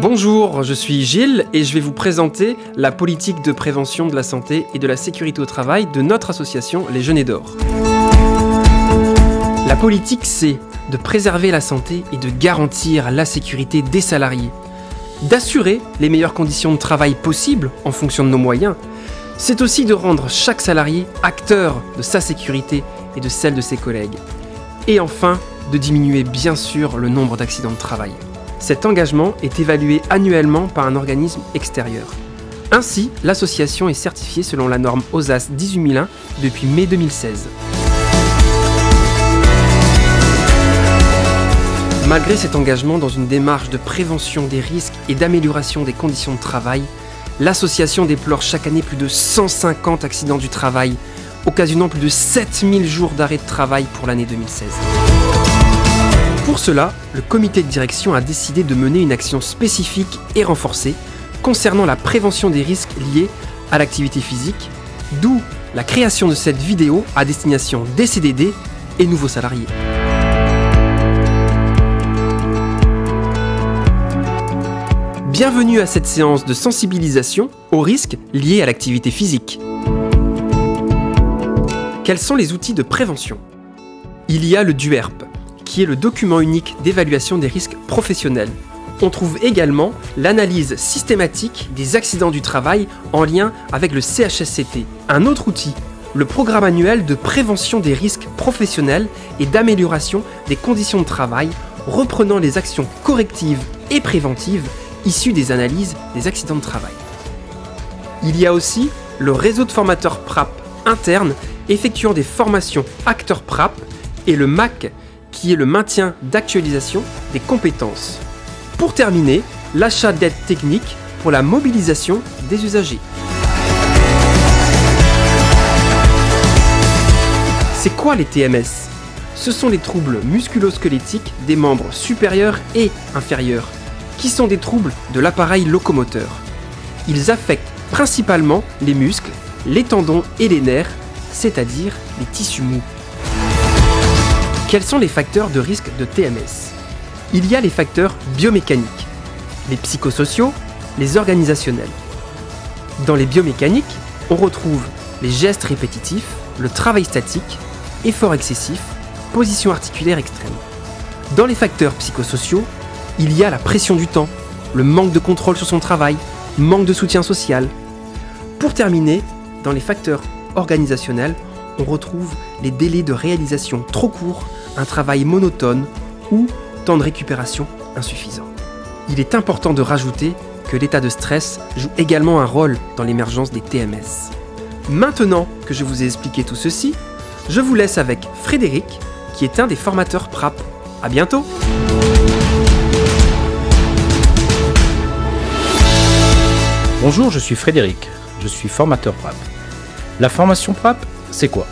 Bonjour, je suis Gilles et je vais vous présenter la politique de prévention de la santé et de la sécurité au travail de notre association Les Genêts d'Or. La politique, c'est de préserver la santé et de garantir la sécurité des salariés, d'assurer les meilleures conditions de travail possibles en fonction de nos moyens. C'est aussi de rendre chaque salarié acteur de sa sécurité et de celle de ses collègues. Et enfin, de diminuer bien sûr le nombre d'accidents de travail. Cet engagement est évalué annuellement par un organisme extérieur. Ainsi, l'association est certifiée selon la norme OSAS 18001 depuis mai 2016. Malgré cet engagement dans une démarche de prévention des risques et d'amélioration des conditions de travail, l'association déplore chaque année plus de 150 accidents du travail, occasionnant plus de 7000 jours d'arrêt de travail pour l'année 2016. Pour cela, le comité de direction a décidé de mener une action spécifique et renforcée concernant la prévention des risques liés à l'activité physique, d'où la création de cette vidéo à destination des CDD et nouveaux salariés. Bienvenue à cette séance de sensibilisation aux risques liés à l'activité physique. Quels sont les outils de prévention? Il y a le DUERP, qui est le document unique d'évaluation des risques professionnels. On trouve également l'analyse systématique des accidents du travail en lien avec le CHSCT. Un autre outil, le programme annuel de prévention des risques professionnels et d'amélioration des conditions de travail, reprenant les actions correctives et préventives issues des analyses des accidents de travail. Il y a aussi le réseau de formateurs PRAP internes effectuant des formations acteurs PRAP et le MAC, qui est le maintien d'actualisation des compétences. Pour terminer, l'achat d'aides techniques pour la mobilisation des usagers. C'est quoi les TMS? Ce sont les troubles musculo-squelettiques des membres supérieurs et inférieurs, qui sont des troubles de l'appareil locomoteur. Ils affectent principalement les muscles, les tendons et les nerfs, c'est-à-dire les tissus mous. Quels sont les facteurs de risque de TMS? Il y a les facteurs biomécaniques, les psychosociaux, les organisationnels. Dans les biomécaniques, on retrouve les gestes répétitifs, le travail statique, effort excessif, position articulaire extrême. Dans les facteurs psychosociaux, il y a la pression du temps, le manque de contrôle sur son travail, manque de soutien social. Pour terminer, dans les facteurs organisationnels, on retrouve les délais de réalisation trop courts, un travail monotone ou temps de récupération insuffisant. Il est important de rajouter que l'état de stress joue également un rôle dans l'émergence des TMS. Maintenant que je vous ai expliqué tout ceci, je vous laisse avec Frédéric, qui est un des formateurs PRAP. À bientôt! Bonjour, je suis Frédéric, je suis formateur PRAP. La formation PRAP, c'est quoi?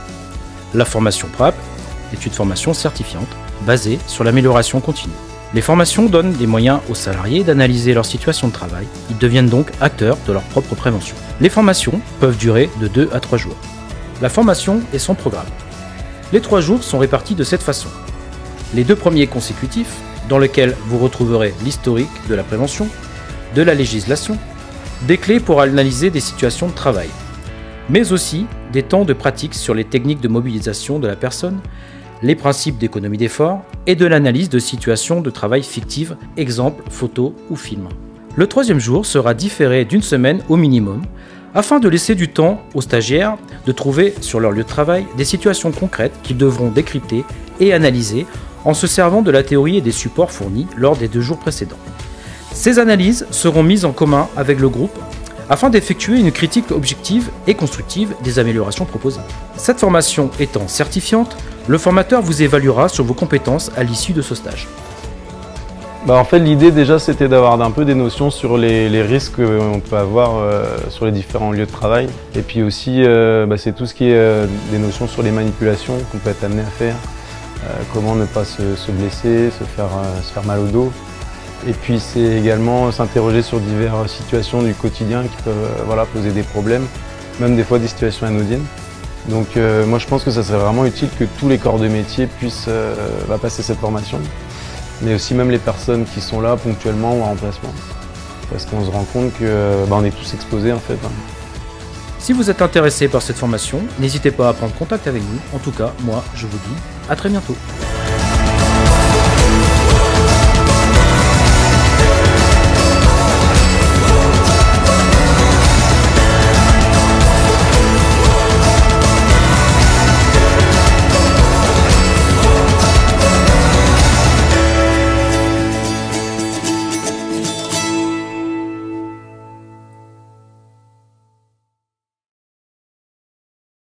La formation PRAP est une formation certifiante basée sur l'amélioration continue. Les formations donnent les moyens aux salariés d'analyser leur situation de travail. Ils deviennent donc acteurs de leur propre prévention. Les formations peuvent durer de 2 à 3 jours. La formation est son programme. Les 3 jours sont répartis de cette façon. Les 2 premiers consécutifs, dans lesquels vous retrouverez l'historique de la prévention, de la législation, des clés pour analyser des situations de travail, mais aussi des temps de pratique sur les techniques de mobilisation de la personne, les principes d'économie d'effort et de l'analyse de situations de travail fictives, exemple photos ou films. Le 3e jour sera différé d'1 semaine au minimum, afin de laisser du temps aux stagiaires de trouver sur leur lieu de travail des situations concrètes qu'ils devront décrypter et analyser en se servant de la théorie et des supports fournis lors des 2 jours précédents. Ces analyses seront mises en commun avec le groupe afin d'effectuer une critique objective et constructive des améliorations proposées. Cette formation étant certifiante, le formateur vous évaluera sur vos compétences à l'issue de ce stage. En fait, l'idée déjà, c'était d'avoir un peu des notions sur les risques qu'on peut avoir sur les différents lieux de travail. Et puis aussi, c'est tout ce qui est des notions sur les manipulations qu'on peut être amené à faire. Comment ne pas se blesser, se faire mal au dos. Et puis c'est également s'interroger sur diverses situations du quotidien qui peuvent poser des problèmes, même des fois des situations anodines. Donc moi je pense que ça serait vraiment utile que tous les corps de métier puissent passer cette formation, mais aussi même les personnes qui sont là ponctuellement ou en remplacement. parce qu'on se rend compte que on est tous exposés en fait. Si vous êtes intéressé par cette formation, n'hésitez pas à prendre contact avec nous. En tout cas, moi, je vous dis à très bientôt.